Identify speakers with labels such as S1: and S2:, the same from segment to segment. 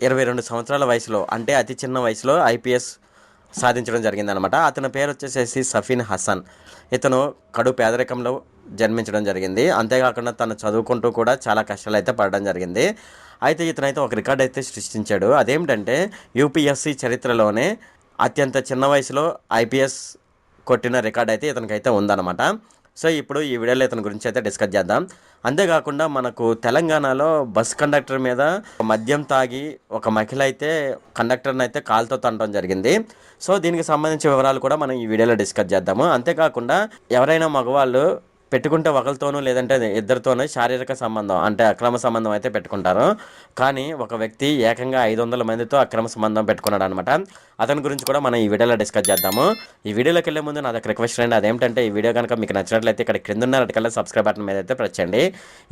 S1: 22 సంవత్సరాల వయసులో, అంటే అతి చిన్న వయసులో ఐపీఎస్ సాధించడం జరిగిందనమాట. అతని పేరు వచ్చేసేసి సఫీన్ హసన్. ఇతను కడు పేదరికంలో జన్మించడం జరిగింది. అంతేకాకుండా తను చదువుకుంటూ కూడా చాలా కష్టాలు అయితే పడడం జరిగింది. అయితే ఇతనైతే ఒక రికార్డ్ అయితే సృష్టించాడు. అదేమిటంటే యూపీఎస్సి చరిత్రలోనే అత్యంత చిన్న వయసులో ఐపీఎస్ కొట్టిన రికార్డ్ అయితే ఇతనికైతే ఉందన్నమాట. సో ఇప్పుడు ఈ వీడియోలో ఇతని గురించి అయితే డిస్కస్ చేద్దాం. అంతేకాకుండా మనకు తెలంగాణలో బస్ కండక్టర్ మీద మద్యం తాగి ఒక మహిళ అయితే కండక్టర్ని అయితే కాలుతో తనడం జరిగింది. సో దీనికి సంబంధించిన వివరాలు కూడా మనం ఈ వీడియోలో డిస్కస్ చేద్దాము. అంతేకాకుండా ఎవరైనా మగవాళ్ళు పెట్టుకుంటే ఒకరితోనూ లేదంటే ఇద్దరితోనూ శారీరక సంబంధం అంటే అక్రమ సంబంధం అయితే పెట్టుకుంటారు. కానీ ఒక వ్యక్తి ఏకంగా 500 మందితో అక్రమ సంబంధం పెట్టుకున్నాడు అనమాట. అతని గురించి కూడా మనం ఈ వీడియోలో డిస్కస్ చేద్దాము. ఈ వీడియోలోకి వెళ్ళే ముందు నాది ఒక రిక్వెస్ట్ అండి. అదేంటంటే ఈ వీడియో కనుక మీకు నచ్చినట్లయితే ఇక్కడ క్రింద ఉన్న రెడ్ కలర్ సబ్స్క్రైబ్ బటన్ మీద అయితే ప్రెస్ చేయండి.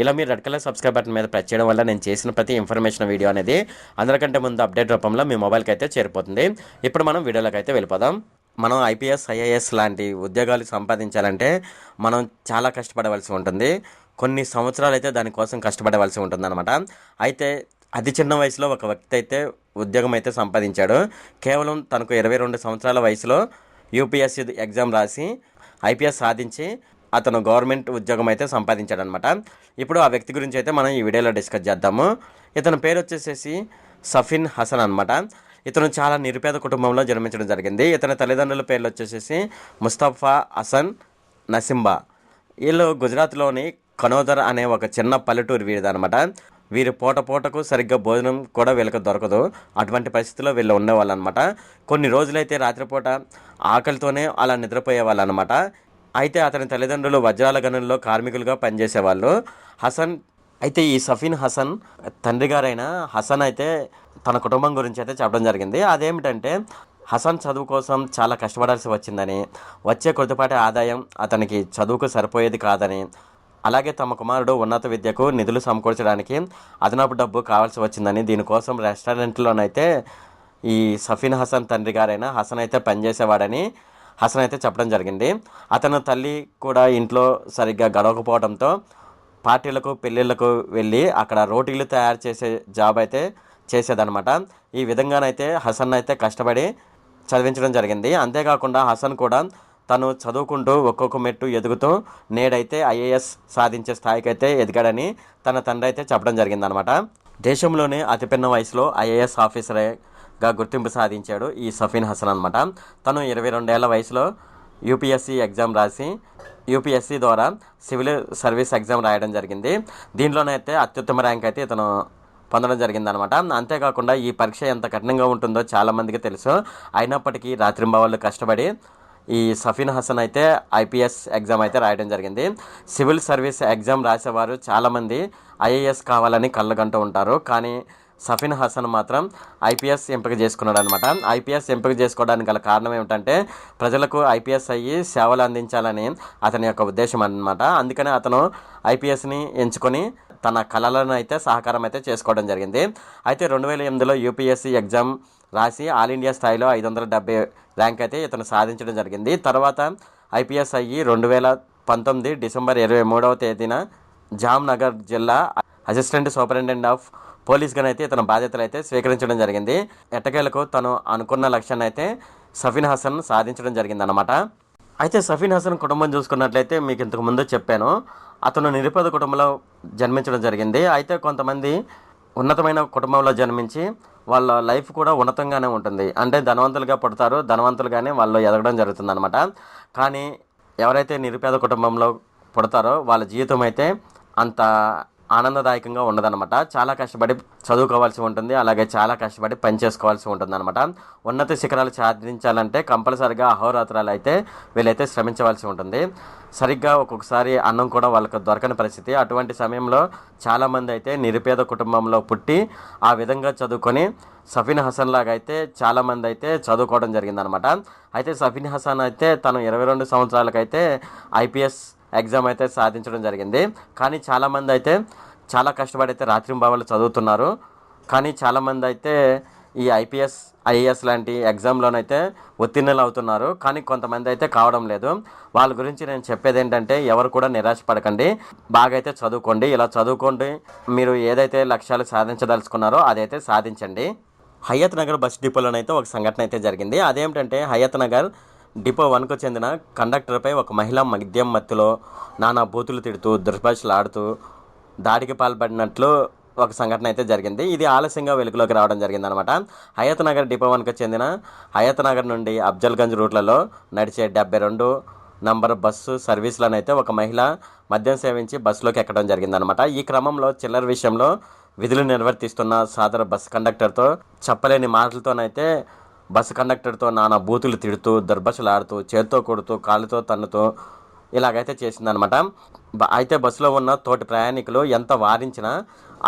S1: ఇలా మీరు రెడ్ కలర్ సబ్స్క్రైబ్ బటన్ మీద ప్రెస్ చేయడం వల్ల నేను చేసిన ప్రతి ఇన్ఫర్మేషన్ వీడియో అనేది అందరికంటే ముందు అప్డేట్ రూపంలో మీ మొబైల్కి అయితే చేరిపోతుంది. ఇప్పుడు మనం వీడియోలోకి అయితే వెళ్ళిపోదాం. మనం ఐపీఎస్ ఐఏఎస్ లాంటి ఉద్యోగాలు సంపాదించాలంటే మనం చాలా కష్టపడవలసి ఉంటుంది. కొన్ని సంవత్సరాలు అయితే దానికోసం కష్టపడవలసి ఉంటుందన్నమాట. అయితే అతి చిన్న వయసులో ఒక వ్యక్తి అయితే ఉద్యోగం అయితే సంపాదించాడు. కేవలం తనకు 22 సంవత్సరాల వయసులో యూపీఎస్సీ ఎగ్జామ్ రాసి ఐపీఎస్ సాధించి అతను గవర్నమెంట్ ఉద్యోగం అయితే సంపాదించాడు అనమాట. ఇప్పుడు ఆ వ్యక్తి గురించి అయితే మనం ఈ వీడియోలో డిస్కస్ చేద్దాము. ఇతని పేరు వచ్చేసేసి సఫీన్ హసన్ అనమాట. ఇతను చాలా నిరుపేద కుటుంబంలో జన్మించడం జరిగింది. ఇతని తల్లిదండ్రుల పేర్లు వచ్చేసేసి ముస్తఫా హసన్ నసింబా. వీళ్ళు గుజరాత్లోని కనోదర్ అనే ఒక చిన్న పల్లెటూరు వీరిదనమాట. వీరి పూటకు సరిగ్గా భోజనం కూడా వీళ్ళకి దొరకదు. అటువంటి పరిస్థితుల్లో వీళ్ళు ఉండేవాళ్ళు అనమాట. కొన్ని రోజులైతే రాత్రిపూట ఆకలితోనే అలా నిద్రపోయేవాళ్ళు అనమాట. అయితే అతని తల్లిదండ్రులు వజ్రాల గనుల్లో కార్మికులుగా పనిచేసేవాళ్ళు. హసన్ అయితే ఈ సఫీన్ హసన్ తండ్రి గారైన హసన్ అయితే తన కుటుంబం గురించి అయితే చెప్పడం జరిగింది. అదేమిటంటే హసన్ చదువు కోసం చాలా కష్టపడాల్సి వచ్చిందని, వచ్చే కొద్దిపాటి ఆదాయం అతనికి చదువుకు సరిపోయేది కాదని, అలాగే తమ కుమారుడు ఉన్నత విద్యకు నిధులు సమకూర్చడానికి అదనపు డబ్బు కావాల్సి వచ్చిందని, దీనికోసం రెస్టారెంట్లోనైతే ఈ సఫీన్ హసన్ తండ్రి గారైన హసన్ అయితే పనిచేసేవాడని హసన్ అయితే చెప్పడం జరిగింది. అతను తల్లి కూడా ఇంట్లో సరిగ్గా గడవకపోవడంతో పార్టీలకు పెళ్ళిళ్ళకు వెళ్ళి అక్కడ రోటీలు తయారు చేసే జాబ్ అయితే చేసేదనమాట. ఈ విధంగానైతే హసన్ అయితే కష్టపడి చదివించడం జరిగింది. అంతేకాకుండా హసన్ కూడా తను చదువుకుంటూ ఒక్కొక్క మెట్టు ఎదుగుతూ నేడైతే ఐఏఎస్ సాధించే స్థాయికి అయితే ఎదిగాడని తన తండ్రి అయితే చెప్పడం జరిగిందనమాట. దేశంలోనే అతిపెన్న వయసులో ఐఏఎస్ ఆఫీసర్గా గుర్తింపు సాధించాడు ఈ సఫీన్ హసన్ అనమాట. తను 22 ఏళ్ల వయసులో యూపీఎస్సీ ఎగ్జామ్ రాసి యూపీఎస్సీ ద్వారా సివిల్ సర్వీస్ ఎగ్జామ్ రాయడం జరిగింది. దీనిలోనైతే అత్యుత్తమ ర్యాంక్ అయితే ఇతను పొందడం జరిగిందనమాట. అంతేకాకుండా ఈ పరీక్ష ఎంత కఠినంగా ఉంటుందో చాలామందికి తెలుసు. అయినప్పటికీ రాత్రింబవళ్ళు కష్టపడి ఈ సఫీన్ హసన్ అయితే ఐపీఎస్ ఎగ్జామ్ అయితే రాయడం జరిగింది. సివిల్ సర్వీస్ ఎగ్జామ్ రాసేవారు చాలామంది ఐఏఎస్ కావాలని కళ్ళగంటూ ఉంటారు. కానీ సఫీన్ హసన్ మాత్రం ఐపీఎస్ ఎంపిక చేసుకున్నాడు అనమాట. ఐపీఎస్ ఎంపిక చేసుకోవడానికి గల కారణం ఏమిటంటే ప్రజలకు ఐపీఎస్ అయ్యి సేవలు అందించాలని అతని యొక్క ఉద్దేశం అనమాట. అందుకని అతను ఐపీఎస్ని ఎంచుకొని తన కళలను అయితే సహకారం అయితే చేసుకోవడం జరిగింది. అయితే 2008లో యూపీఎస్సీ ఎగ్జామ్ రాసి ఆల్ ఇండియా స్థాయిలో 570 ర్యాంక్ అయితే ఇతను సాధించడం జరిగింది. తర్వాత ఐపీఎస్ అయ్యి 2019 డిసెంబర్ 23వ తేదీన జామ్నగర్ జిల్లా అసిస్టెంట్ సూపరింటెండెంట్ ఆఫ్ పోలీస్గా అయితే ఇతను బాధ్యతలు అయితే స్వీకరించడం జరిగింది. ఎట్టకేలకు తను అనుకున్న లక్ష్యాన్ని అయితే సఫీన్ హసన్ సాధించడం జరిగిందనమాట. అయితే సఫీన్ హసన్ కుటుంబం చూసుకున్నట్లయితే మీకు ఇంతకు ముందు చెప్పాను, అతను నిరుపేద కుటుంబంలో జన్మించడం జరిగింది. అయితే కొంతమంది ఉన్నతమైన కుటుంబంలో జన్మించి వాళ్ళ లైఫ్ కూడా ఉన్నతంగానే ఉంటుంది. అంటే ధనవంతులుగా పుడతారు, ధనవంతులుగానే వాళ్ళు ఎదగడం జరుగుతుంది అనమాట. కానీ ఎవరైతే నిరుపేద కుటుంబంలో పుడతారో వాళ్ళ జీవితం అయితే అంత ఆనందదాయకంగా ఉండదన్నమాట. చాలా కష్టపడి చదువుకోవాల్సి ఉంటుంది, అలాగే చాలా కష్టపడి పని చేసుకోవాల్సి ఉంటుంది అనమాట. ఉన్నత శిఖరాలు సాధించాలంటే కంపల్సరిగా అహోరాత్రాలు అయితే వీళ్ళైతే శ్రమించవలసి ఉంటుంది. సరిగ్గా ఒక్కొక్కసారి అన్నం కూడా వాళ్ళకి దొరకని పరిస్థితి. అటువంటి సమయంలో చాలామంది అయితే నిరుపేద కుటుంబంలో పుట్టి ఆ విధంగా చదువుకొని సఫీన్ హసన్ లాగా అయితే చాలామంది అయితే చదువుకోవడం జరిగిందనమాట. అయితే సఫీన్ హసన్ అయితే తను 22 సంవత్సరాలకైతే ఐపీఎస్ ఎగ్జామ్ అయితే సాధించడం జరిగింది. కానీ చాలామంది అయితే చాలా కష్టపడి అయితే రాత్రింబవళ్ళు చదువుతున్నారు. కానీ చాలామంది అయితే ఈ ఐపీఎస్ ఐఏఎస్ లాంటి ఎగ్జామ్లోనైతే ఉత్తీర్ణులు అవుతున్నారు. కానీ కొంతమంది అయితే కావడం లేదు. వాళ్ళ గురించి నేను చెప్పేది ఏంటంటే ఎవరు కూడా నిరాశపడకండి, బాగా అయితే చదువుకోండి. ఇలా చదువుకోండి, మీరు ఏదైతే లక్ష్యాలు సాధించదలుచుకున్నారో అదైతే సాధించండి. హయత్ నగర్ బస్ డిపోలోనైతే ఒక సంఘటన అయితే జరిగింది. అదేమిటంటే హయత్ నగర్ డిపో 1కు చెందిన కండక్టర్పై ఒక మహిళ మద్యం మత్తులో నానా బూతులు తిడుతూ దుర్భాషలు ఆడుతూ దాడికి పాల్పడినట్లు ఒక సంఘటన అయితే జరిగింది. ఇది ఆలస్యంగా వెలుగులోకి రావడం జరిగింది అనమాట. హయత్ నగర్ డిపో 1కు చెందిన హయత్ నగర్ నుండి అఫ్జల్గంజ్ రూట్లలో నడిచే 72 నంబర్ బస్సు సర్వీసులను అయితే ఒక మహిళ మద్యం సేవించి బస్సులోకి ఎక్కడం జరిగిందనమాట. ఈ క్రమంలో చిల్లర విషయంలో విధులు నిర్వర్తిస్తున్న సాదర బస్సు కండక్టర్తో చెప్పలేని మాటలతోనైతే బస్సు కండక్టర్తో నానా బూతులు తిడుతూ దుర్భాషలు ఆడుతూ చేత్తో కొడుతూ కాళ్ళతో తన్నుతూ ఇలాగైతే చేసిందనమాట. అయితే బస్సులో ఉన్న తోటి ప్రయాణికులు ఎంత వారించినా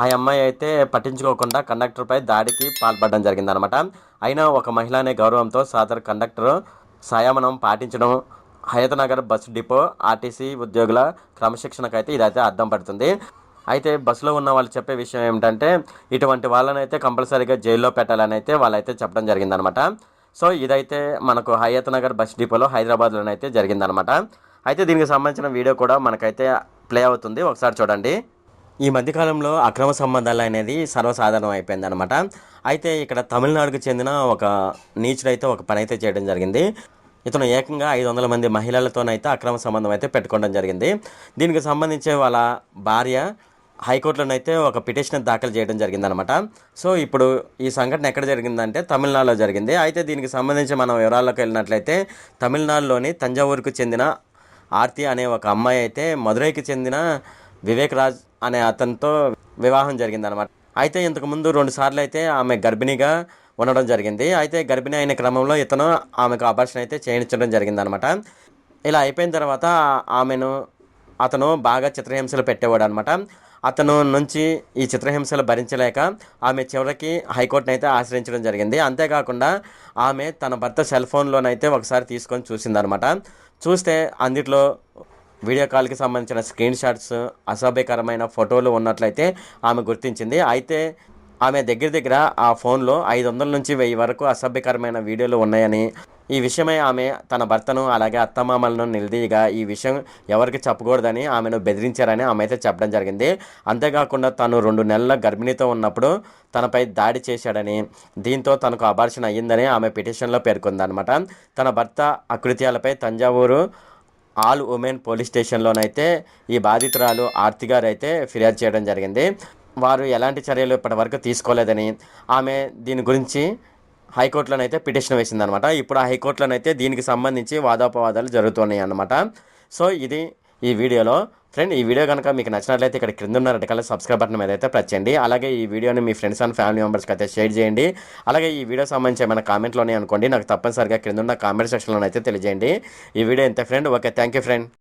S1: ఆ అమ్మాయి అయితే పట్టించుకోకుండా కండక్టర్పై దాడికి పాల్పడడం జరిగిందనమాట. అయినా ఒక మహిళ అనే గౌరవంతో సాదర్ కండక్టర్ సంయమనం పాటించడం Hayat Nagar bus depot RTC ఉద్యోగుల క్రమశిక్షణకు అయితే ఇదైతే అర్థం పడుతుంది. అయితే బస్సులో ఉన్న వాళ్ళు చెప్పే విషయం ఏమిటంటే ఇటువంటి వాళ్ళనైతే కంపల్సరీగా జైల్లో పెట్టాలని అయితే వాళ్ళైతే చెప్పడం జరిగిందనమాట. సో ఇదైతే మనకు హయత్ నగర్ బస్ డిపోలో హైదరాబాద్లోనైతే జరిగిందనమాట. అయితే దీనికి సంబంధించిన వీడియో కూడా మనకైతే ప్లే అవుతుంది, ఒకసారి చూడండి. ఈ మధ్యకాలంలో అక్రమ సంబంధాలు అనేది సర్వసాధారణం అయిపోయింది అనమాట. అయితే ఇక్కడ తమిళనాడుకు చెందిన ఒక నీచుడైతే ఒక పని అయితే చేయడం జరిగింది. ఇతను ఏకంగా 500 మంది మహిళలతోనైతే అక్రమ సంబంధం అయితే పెట్టుకోవడం జరిగింది. దీనికి సంబంధించి వాళ్ళ భార్య హైకోర్టులోనైతే ఒక పిటిషన్ దాఖలు చేయడం జరిగిందనమాట. సో ఇప్పుడు ఈ సంఘటన ఎక్కడ జరిగిందంటే తమిళనాడులో జరిగింది. అయితే దీనికి సంబంధించి మనం వివరాల్లోకి వెళ్ళినట్లయితే తమిళనాడులోని తంజావూరుకు చెందిన ఆర్తి అనే ఒక అమ్మాయి అయితే మదురైకి చెందిన వివేక్ రాజ్ అనే అతనితో వివాహం జరిగిందనమాట. అయితే ఇంతకుముందు 2 సార్లు అయితే ఆమె గర్భిణిగా ఉండడం జరిగింది. అయితే గర్భిణి అయిన క్రమంలో ఇతను ఆమెకు అబార్షన్ అయితే చేయించడం జరిగిందనమాట. ఇలా అయిపోయిన తర్వాత అతను బాగా చిత్రహింసలు పెట్టేవాడు అనమాట. అతను నుంచి ఈ చిత్రహింసలు భరించలేక ఆమె చివరికి హైకోర్టును అయితే ఆశ్రయించడం జరిగింది. అంతేకాకుండా ఆమె తన భర్త సెల్ ఫోన్లోనైతే ఒకసారి తీసుకొని చూసిందనమాట. చూస్తే అందులో వీడియో కాల్కి సంబంధించిన స్క్రీన్ షాట్స్, అసభ్యకరమైన ఫోటోలు ఉన్నట్లయితే ఆమె గుర్తించింది. అయితే ఆమె దగ్గర ఆ ఫోన్లో 500 నుంచి 1000 వరకు అసభ్యకరమైన వీడియోలు ఉన్నాయని, ఈ విషయమై ఆమె తన భర్తను అలాగే అత్తమామలను నిలదీయగా ఈ విషయం ఎవరికి చెప్పకూడదని ఆమెను బెదిరించారని ఆమె అయితే చెప్పడం జరిగింది. అంతేకాకుండా తను 2 నెలల గర్భిణితో ఉన్నప్పుడు తనపై దాడి చేశాడని, దీంతో తనకు అబార్షన్ అయ్యిందని ఆమె పిటిషన్లో పేర్కొందనమాట. తన భర్త అకృత్యాలపై తంజావూరు ఆల్ ఉమెన్ పోలీస్ స్టేషన్లోనైతే ఈ బాధితురాలు ఆర్తి గారు అయితే ఫిర్యాదు చేయడం జరిగింది. వారు ఎలాంటి చర్యలు ఇప్పటివరకు తీసుకోలేదని ఆమె దీని గురించి హైకోర్టులోనైతే పిటిషన్ వేసిందనమాట. ఇప్పుడు ఆ హైకోర్టులోనైతే దీనికి సంబంధించి వాదోపవాదాలు జరుగుతున్నాయి అన్నమాట. సో ఇది ఈ వీడియోలో ఫ్రెండ్. ఈ వీడియో కనుక మీకు నచ్చినట్లయితే ఇక్కడ క్రింద ఉన్న రెడ్ కలర్ సబ్స్క్రైబ్ బటన్ మీద అయితే ప్రెస్ చేయండి. అలాగే ఈ వీడియోని మీ ఫ్రెండ్స్ అండ్ ఫ్యామిలీ మెంబర్స్కి అయితే షేర్ చేయండి. అలాగే ఈ వీడియో సంబంధించి ఏమైనా కామెంట్లోనే అనుకోండి, నాకు తప్పనిసరిగా క్రింద ఉన్న కామెంట్ సెక్షన్లో అయితే తెలియజేయండి. ఈ వీడియో ఎంత friend. Okay, thank you friend.